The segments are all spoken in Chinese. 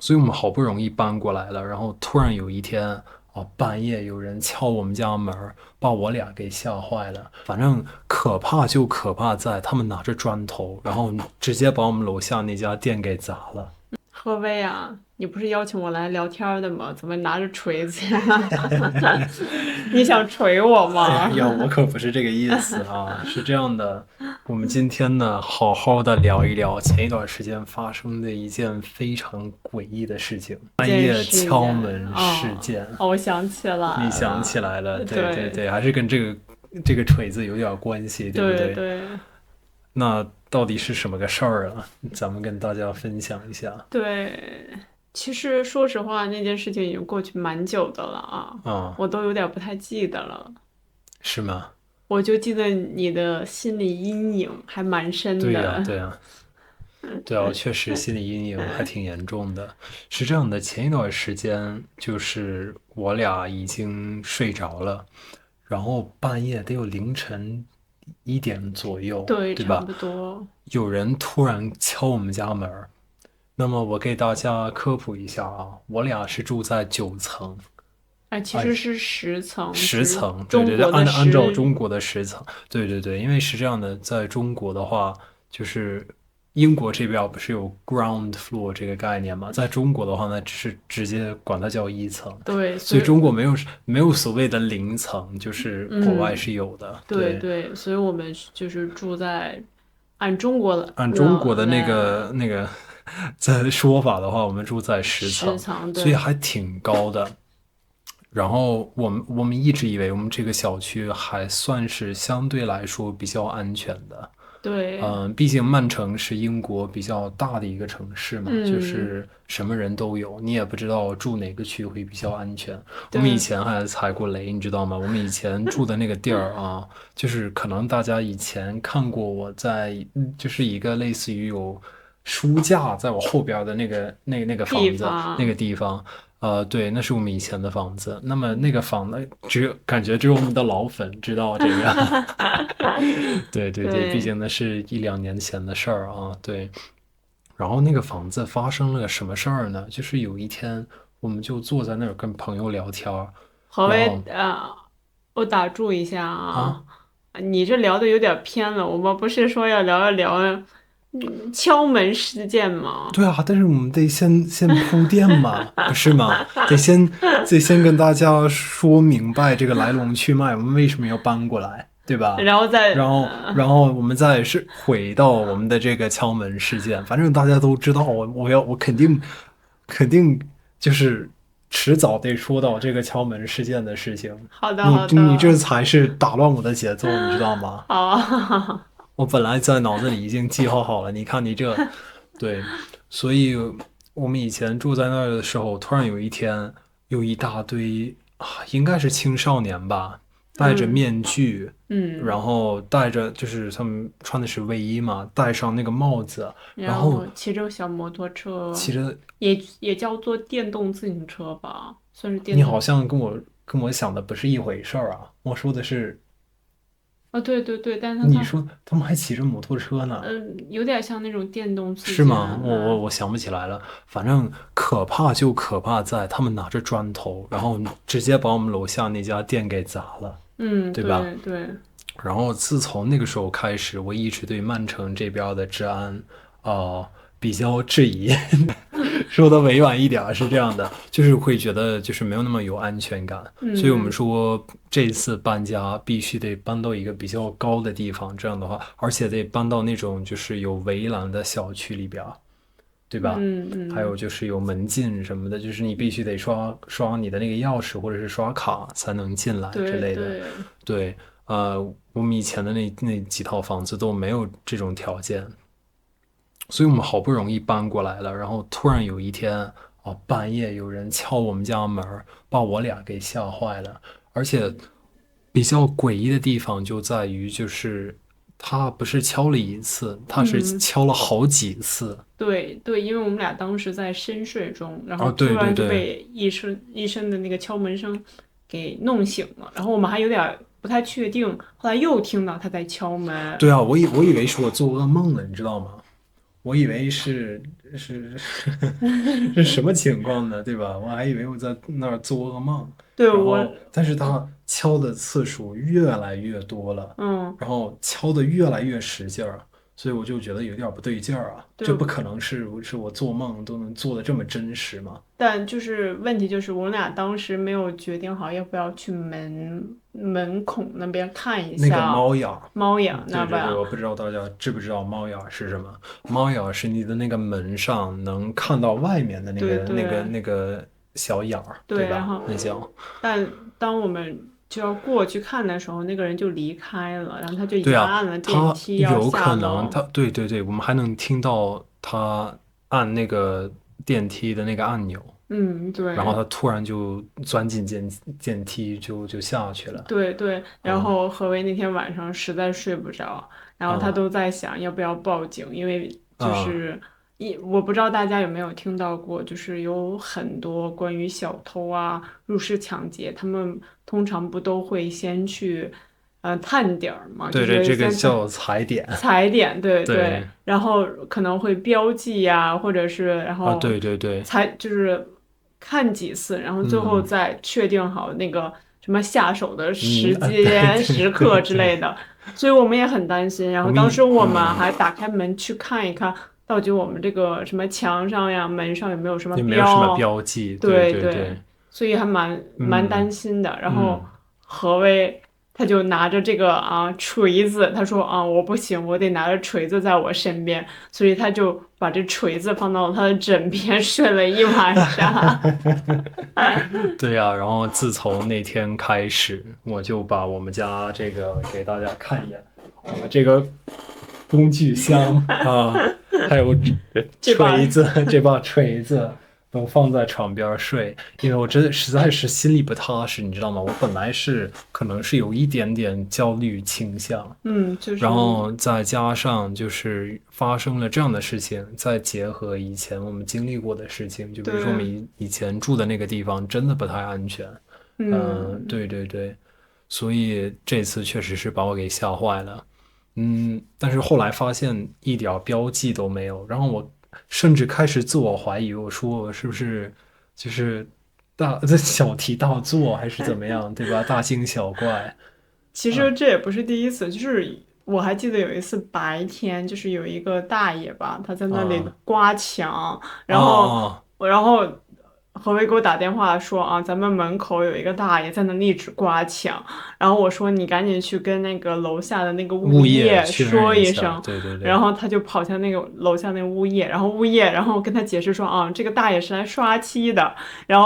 所以我们好不容易搬过来了，然后突然有一天，半夜有人敲我们家门儿，把我俩给吓坏了。反正可怕就可怕在他们拿着砖头，然后直接把我们楼下那家店给砸了。何威啊，你不是邀请我来聊天的吗？怎么拿着锤子呀？你想锤我吗？哎呀，我可不是这个意思啊，是这样的，我们今天呢，好好的聊一聊前一段时间发生的一件非常诡异的事情——半件夜事件敲门事件。我想起来你想起了，来了，对对对对，还是跟这个锤子有点关系，对不对？对对那到底是什么个事儿啊？咱们跟大家分享一下对，其实说实话，那件事情已经过去蛮久的了啊，啊，我都有点不太记得了。是吗？我就记得你的心理阴影还蛮深对呀，的。对呀，对啊，我确实心理阴影还挺严重的。是这样的，前一段时间就是我俩已经睡着了，然后半夜得有凌晨1点左右，对，对吧？差不多。有人突然敲我们家门儿。那么我给大家科普一下啊，我俩是住在9层，哎，其哎，实是10层，是十层，对对对，中国的按照十。中国的10层，对对对，因为是这样的，在中国的话，就是英国这边不是有 ground floor 这个概念嘛，在中国的话呢，只是直接管它叫1层，对，所以所以中国没有所谓的0层，就是国外嗯，是有的，对，对对，所以我们就是住在按中国的按中国的那来个那个在说法的话，我们住在十层，十层，所以对还挺高的。然后我们一直以为我们这个小区还算是相对来说比较安全的，对，毕竟曼城是英国比较大的一个城市嘛，就嗯，是什么人都有，你也不知道住哪个区会比较安全。我们以对，前还踩过雷，你知道吗？我们以前住的那个地儿啊，就是可能大家以前看过我在，就是一个类似于有书架在我后边儿的那个地房子那个方，地方。对，那是我们以前的房子。那么那个房子，感觉只有我们的老粉知道这个。对对对，毕对，竟那是1、2年前的事儿啊。对，然后那个房子发生了什么事儿呢？就是有一天，我们就坐在那儿跟朋友聊天儿，何为然后我打住一下啊，啊，你这聊的有点偏了，我们不是说要聊一聊敲门事件吗？对啊，但是我们得先铺垫嘛，不是吗？得先跟大家说明白这个来龙去脉，我们为什么要搬过来，对吧？然后再然后我们再是回到我们的这个敲门事件，反正大家都知道，我肯定就是迟早得说到这个敲门事件的事情。好的你好你这的，才是打乱我的节奏，你知道吗？好，我本来在脑子里已经计划好了，你看你这，对，所以我们以前住在那儿的时候，突然有一天，有一大堆应该是青少年吧，戴着嗯面具，然嗯，后戴着就是他们穿的是卫衣嘛，戴上那个帽子，然后然后骑着小摩托车，骑着，也叫做电动自行车吧，算是电动。你好像跟我想的不是一回事儿啊，我说的是，哦，对对对，但是它你说他们还骑着摩托车呢。有点像那种电动自是吗？行我想不起来了。反正可怕就可怕在他们拿着砖头，然后直接把我们楼下那家店给砸了，嗯，对吧？对对，然后自从那个时候开始，我一直对曼城这边的治安，呃，比较质疑。说的委婉一点儿是这样的，就是会觉得就是没有那么有安全感，所以我们嗯说这次搬家必须得搬到一个比较高的地方，这样的话，而且得搬到那种就是有围栏的小区里边儿，对吧？还有嗯嗯，就是有门禁什么的，就是你必须得刷你的那个钥匙或者是刷卡才能进来之对类的。对，对，我们以前的那几套房子都没有这种条件，所以我们好不容易搬过来了，然后突然有一天，半夜有人敲我们家门儿，把我俩给吓坏了。而且比较诡异的地方就在于，就是他不是敲了一次，他是嗯敲了好几次。对对，因为我们俩当时在深睡中，然后哦，突然就对对对，被一声的那个敲门声给弄醒了，然后我们还有点儿不太确定，后来又听到他在敲门，对啊，我以为是我做噩梦了，你知道吗？我以为是是什么情况呢，对吧？我还以为我在那儿做噩梦，对我，然后但是他敲的次数越来越多了，嗯，然后敲的越来越使劲儿，所以我就觉得有点儿不对劲儿啊，对，这不可能是我做梦都能做的这么真实吗？但就是问题就是我俩当时没有决定好要不要去门孔那边看一那个下猫眼儿，猫眼那对对对，边。我不知道大家知不知道猫眼儿是什么？猫眼儿是你的那个门上能看到外面的那对个那个对那个小眼儿，对对，然吧？后那叫但当我们就要过去看的时候，那个人就离开了，然后他就对啊，压按了电它梯要有下可能，楼。对对对，我们还能听到他按那个电梯的那个按钮，嗯，对。然后他突然就钻进电梯就下去了。对对，然啊后何为那天晚上实在睡不着，然后他啊都在想要不要报警，因为就啊！是我不知道大家有没有听到过，就是有很多关于小偷啊、入室抢劫，他们通常不都会先去探点儿嘛，就对对，这个是叫踩点。踩点，对对，对然后可能会标记呀，或者是然啊，后对对对，就是看几次，然后最后嗯再确定好那个什么下手的时对间、对时刻之对对，类的，所以我们也很担心。然后当时我们还打开门去看一看，到底我们这个什么墙上呀、门上有没有什么也没有什么标，标记，对对对，对对，所以还蛮担嗯心的。然后嗯。何为他就拿着这个锤子，他说我不行，我得拿着锤子在我身边，所以他就把这锤子放到他的枕边睡了一晚上。对呀，然后自从那天开始，我就把我们家这个给大家看一眼，我们这个工具箱啊，还有这把锤子，这把锤子都放在床边儿睡，因为我真的实在是心里不踏实，你知道吗？我本来可能是有一点点焦虑倾向，就是然后再加上就是发生了这样的事情，再结合以前我们经历过的事情，就比如说我们对，以前住的那个地方真的不太安全，嗯，对对对，所以这次确实是把我给吓坏了，但是后来发现一点儿标记都没有，然后我甚至开始自我怀疑，我说我是不是就是这小题大做还是怎么样，对吧？大惊小怪，其实这也不是第一次，就是我还记得有一次白天，就是有一个大爷吧，他在那里啊刮墙，啊然后啊！然后何为给我打电话说咱们门口有一个大爷在那里一直刮墙，然后我说你赶紧去跟那个楼下的那个物物业业确说认一下，一声，对对对，然后他就跑向那个楼下那个物业，然后然后跟他解释说这个大爷是来刷漆的，然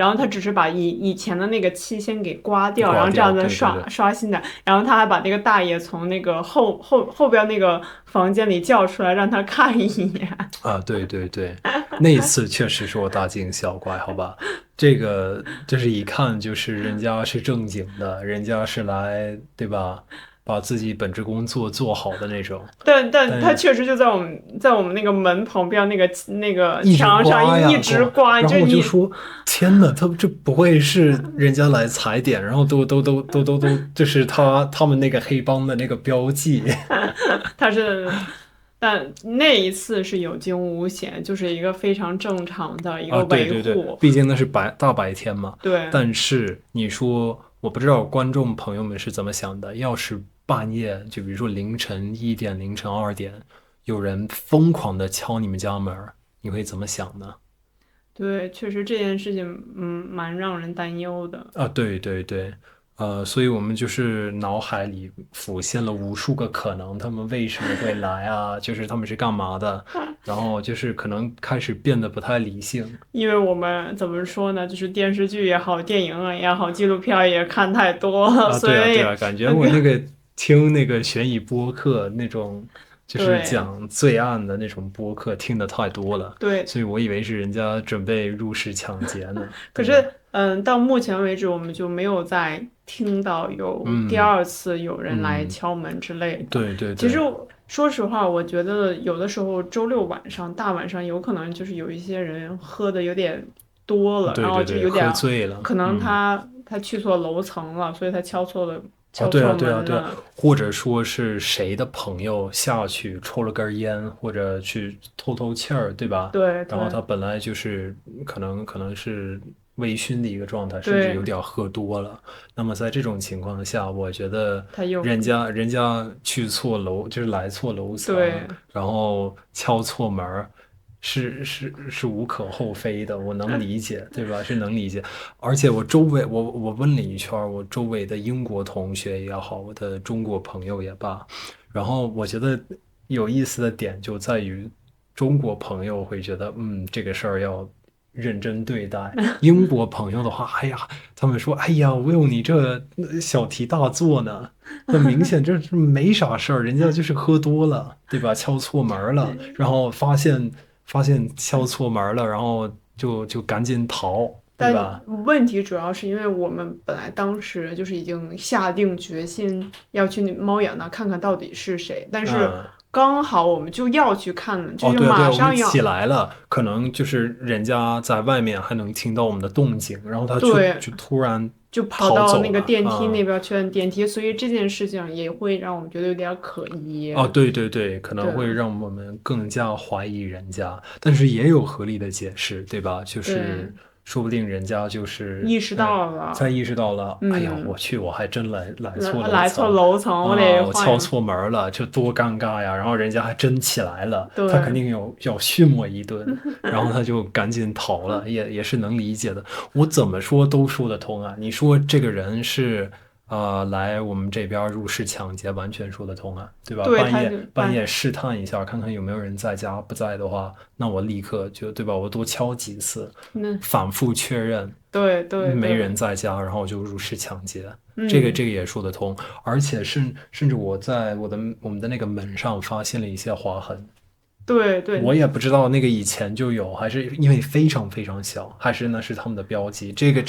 后他只是把以前的那个漆先给刮掉，然挂掉，后这样子对对对，刷新的，然后他还把那个大爷从那个后边那个房间里叫出来，让他看一眼。啊，对对对，那一次确实是我大惊小怪，好吧，这个就是一看就是人家是正经的，人家是来，对吧，把自己本职工作做好的那种，但他但确实就在我们那个门旁边那个一直墙刮呀上一直刮，刮，然后就你我就说，天呐，他这不会是人家来踩点，然后都，就是他们那个黑帮的那个标记。他是，但那一次是有惊无险，就是一个非常正常的一啊，个维对对对，护。毕竟那是大白天嘛。对，但是你说，我不知道观众朋友们是怎么想的。要是半夜，就比如说凌晨1点、凌晨2点，有人疯狂的敲你们家门儿，你会怎么想呢？对，确实这件事情，蛮让人担忧的。啊，对对对，所以我们就是脑海里浮现了无数个可能，他们为什么会来啊？就是他们是干嘛的？然后就是可能开始变得不太理性。因为我们怎么说呢，就是电视剧也好，电影也好，纪录片也看太多了，啊，所以对啊对啊，感觉我那个听那个悬疑播客那种，就是对讲罪案的那种播客听的太多了，对。所以我以为是人家准备入室抢劫呢。对吧？可是，到目前为止，我们就没有再听到有第嗯二次有人来嗯，敲门之类的。对对其实对说实话，我觉得有的时候周六晚上、大晚上，有可能就是有一些人喝的有点多了，然后对对对，喝就有点，醉了，可能他去错楼层了，所以他敲错了啊，对啊，敲错对啊，对啊，门了。或者说是谁的朋友下去抽了根烟，或者去透透气儿，对吧？然后对对他本来就是可能是微醺的一个状态，甚至有对，点儿喝多了。那么在这种情况下，我觉得他又人家去错楼，就是来错楼层，对然后敲错门儿，是无可厚非的，我能理解，对吧？是能理解。而且我周围，我问了一圈儿，我周围的英国同学也好，我的中国朋友也罢，然后我觉得有意思的点就在于，中国朋友会觉得，这个事儿要认真对待。英国朋友的话，哎呀，他们说，哎呀，Will 你这小题大做呢，那明显这是没啥事儿，人家就是喝多了，对吧？敲错门儿了，然后发现敲错门儿了，然后就赶紧逃，对但吧？问题主要是因为我们本来当时就是已经下定决心要去那猫眼那看看到底是谁，但是嗯。刚好我们就要去看了，就哦，是对啊，对啊，我们马上要。起来了，可能就是人家在外面还能听到我们的动静，然后他就对，就突然就跑逃到那个走了电梯那啊。边去按电梯，所以这件事情也会让我们觉得有点可疑。哦，对对对，可能对会让我们更加怀疑人家，但是也有合理的解释，对吧？就对，是说不定人家就是意识到了，才意识到了，哎呀，我嗯，去，我还真来错楼来错层楼层，我啊，得换一。我敲错门儿了，这多尴尬呀！然后人家还真起来了，他肯对，定要训我一顿，然后他就赶紧逃了，也是能理解的。我怎么说都说得通啊！你说这个人是来我们这边儿入室抢劫，完全说得通啊，对吧？对，半他就夜半夜试探一下，看看有没有人在家，不在的话，那我立刻就，对吧？我多敲几次，那反复确认对对没对，人在家，然后我就入室抢劫。这个嗯，这个也说得通，而且甚至我在我们的那个门上发现了一些划痕，对对，我也不知道那个以前就有，还是因为非常非常小，还是那是他们的标记。这个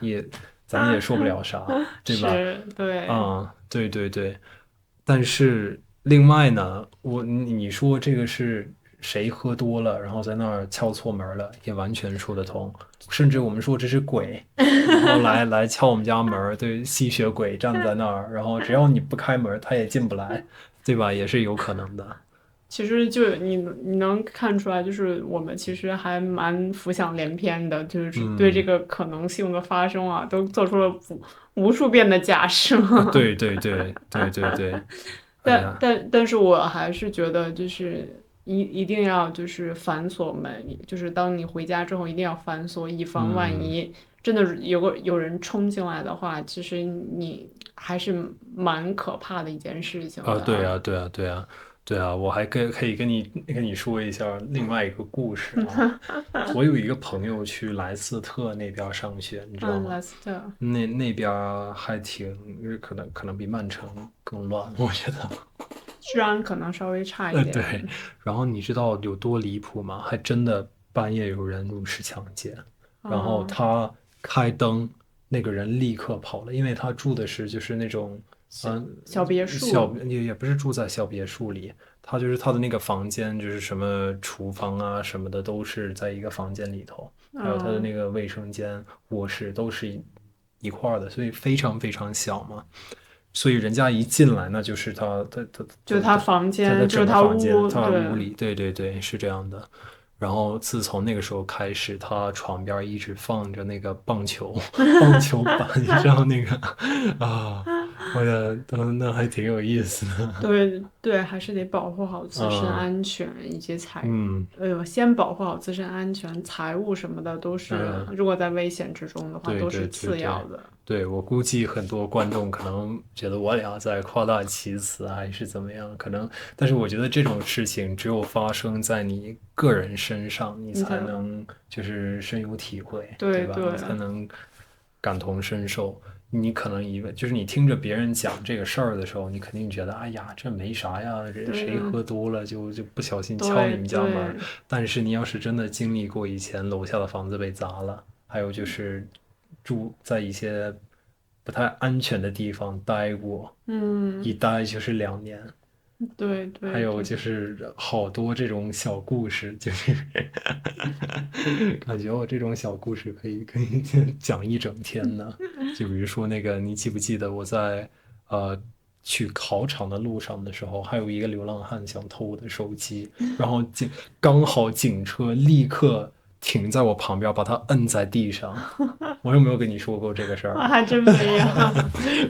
也咱也说不了啥，对吧？是，对。啊，对对对。但是另外呢，你说这个是谁喝多了，然后在那儿敲错门了，也完全说得通。甚至我们说这是鬼，然后来敲我们家门儿，对，吸血鬼站在那儿，然后只要你不开门，他也进不来，对吧？也是有可能的。其实就你能看出来，就是我们其实还蛮浮想联翩的，就是对这嗯。个可能性的发生啊，都做出了无数遍的假设。啊，对对对对对对，哎呀，但是我还是觉得，就是一定要就是反锁门，就是当你回家之后一定要反锁，以防万嗯。一真的有人冲进来的话，其实你还是蛮可怕的一件事情啊，对的。啊，对啊，对啊，对啊，我还可以跟你说一下另外一个故事啊。我有一个朋友去莱斯特那边儿上学，你知道嗯，吗？莱斯特。那边儿还挺，可能比曼城更乱，我觉得。治安可能稍微差一点。对。然后你知道有多离谱吗？还真的半夜有人入室抢劫，然后嗯，他开灯，那个人立刻跑了，因为他住的是就是那种，小小别墅。也不是住在小别墅里，他就是他的那个房间，就是什么厨房啊什么的都是在一个房间里头，还有他的嗯，那个卫生间、卧室都是一块儿的，所以非常非常小嘛。所以人家一进来，那就是就他房他间，就是整个他房间，屋，对。他屋里，对对对，是这样的。然后自从那个时候开始，他床边一直放着那个棒球棒球板，然后那个啊，我觉得那还挺有意思的。对对，还是得保护好自身嗯安全以及嗯先保护好自身安全，财物什么的都是，嗯，如果在危险之中的话，对对都是对对。次要的。对，我估计很多观众可能觉得我俩在夸大其词，还是怎么样？可能，但是我觉得这种事情只有发生在你个人身上，你你才才能就是深有体会，对吧？对对你才能感同身受。你可能以为，就是你听着别人讲这个事儿的时候，你肯定觉得，哎呀，这没啥呀，人谁对喝多了就不小心敲你对们家门儿。对但是你要是真的经历过以前楼下的房子被砸了，还有就是住在一些不太安全的地方待过，嗯，一待就是2年，对对还有对。就是好多这种小故事，就是感觉我这种小故事可以讲一整天呢。就比如说那个，你记不记得我在去考场的路上的时候，还有一个流浪汉想偷我的手机，然后刚好警车立刻停在我旁边，把他摁在地上。我有没有跟你说过这个事我儿？还真没有。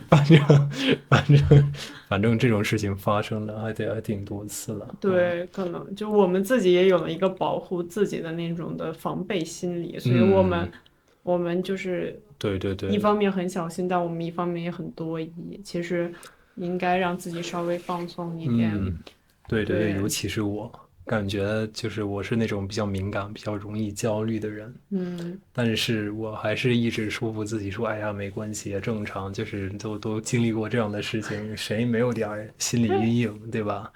反正反正反正这种事情发生了还挺多次了。对，可能就我们自己也有了一个保护自己的那种的防备心理，所以我们嗯，我们就是对对对，一方面很小心，但我们一方面也很多疑。其实应该让自己稍微放松一点。嗯，对对对，尤对。其是我，感觉就是我是那种比较敏感、比较容易焦虑的人，嗯。但是我还是一直说服自己说，哎呀，没关系，也正常，就是都经历过这样的事情，谁没有点儿心理阴影，对吧？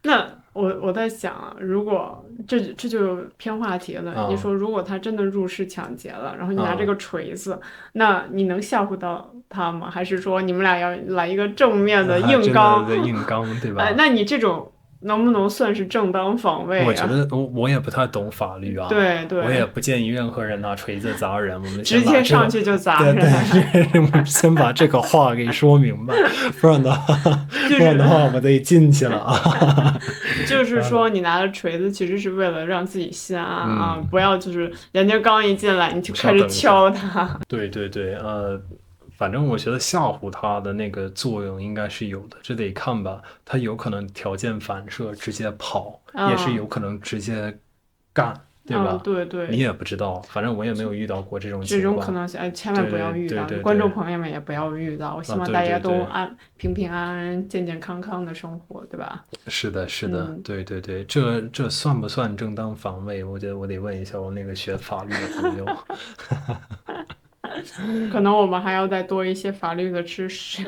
那我在想啊，如果这就偏话题了。你啊说如果他真的入室抢劫了，然后你拿这啊个锤子，那你能吓唬到他吗？还是说你们俩要来一个正面的还真的硬刚？在硬刚，对吧？那你这种能不能算是正当防卫啊？我觉得我也不太懂法律啊，我也对对，不建议任何人拿锤子砸人。我们直先把这个，接上去就砸对人。对，我们先把这个话给说明白，不然的话，就是不然的话我们得进去了啊。就是说，你拿着锤子其实是为了让自己心安啊，嗯，不要就是人家刚一进来你就开始稍等一下。敲他。对对对，反正我觉得吓唬他的那个作用应该是有的，这得看吧。他有可能条件反射直接跑，也是有嗯可能直接干，对嗯，吧？对对。你也不知道，反正我也没有遇到过这种这种可情况。能性，千万不要对遇到，对对对对，观众朋友们也不要遇到。我希啊，望对大家都对对，平平安安、健健康康的生活，对吧？是的，是的，嗯，对对对，这算不算正当防卫？我觉得我得问一下我那个学法律的朋友。可能我们还要再多一些法律的知识。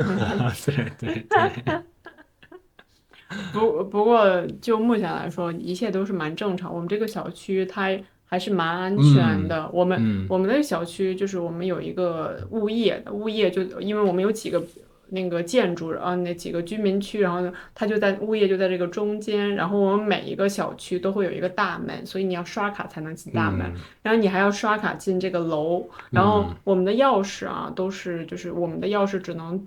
对对对，不过就目前来说，一切都是蛮正常。我们这个小区它还是蛮安全嗯的。我们嗯我们那个小区就是我们有一个物业，物业就因为我们有几个那个建筑，然后那几个居民区，然后呢，它就在物业就在这个中间，然后我们每一个小区都会有一个大门，所以你要刷卡才能进大门，嗯然后你还要刷卡进这个楼，然后嗯，我们的钥匙啊都是就是我们的钥匙只能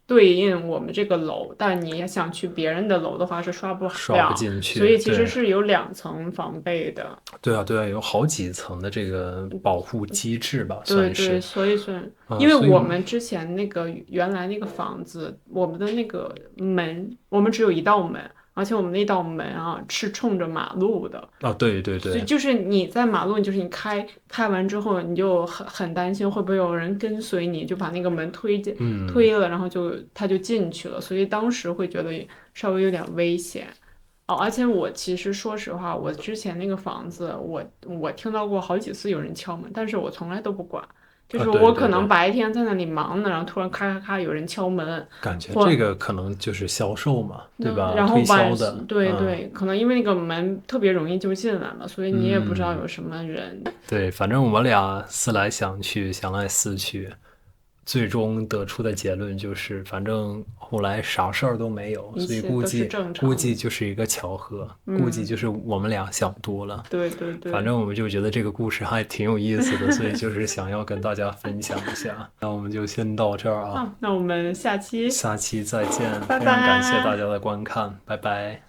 对应我们这个楼，但你要想去别人的楼的话是刷不刷不了，进去，所以其实对是有2层防备的。对啊对啊，有好几层的这个保护机制吧，对对，算是。所以是因为所以我们之前那个原来那个房子，我们的那个门，我们只有一道门，而且我们那道门啊是冲着马路的。啊，对对对，所以就是你在马路，就是你开完之后，你就很担心会不会有人跟随你，就把那个门嗯推了，然后他就进去了，所以当时会觉得稍微有点危险。哦，而且我其实说实话，我之前那个房子，我听到过好几次有人敲门，但是我从来都不管，就啊，是对对对，我可能白天在那里忙呢，然后突然咔咔咔有人敲门，感觉或这个可能就是销售嘛，对吧？然后推销的，对对，可能因为那个门特别容易就进来了，所以你也不知道嗯，有什么人。对，反正我们俩思来想去，想来思去，最终得出的结论就是，反正后来啥事儿都没有，一所以切都是正常的。估计就是一个巧合，估计就是我们俩想多了。对对对。反正我们就觉得这个故事还挺有意思的，所以就是想要跟大家分享一下。那我们就先到这儿啊，好，那我们下期下期再见，拜非常感谢大拜。家的观看，拜拜。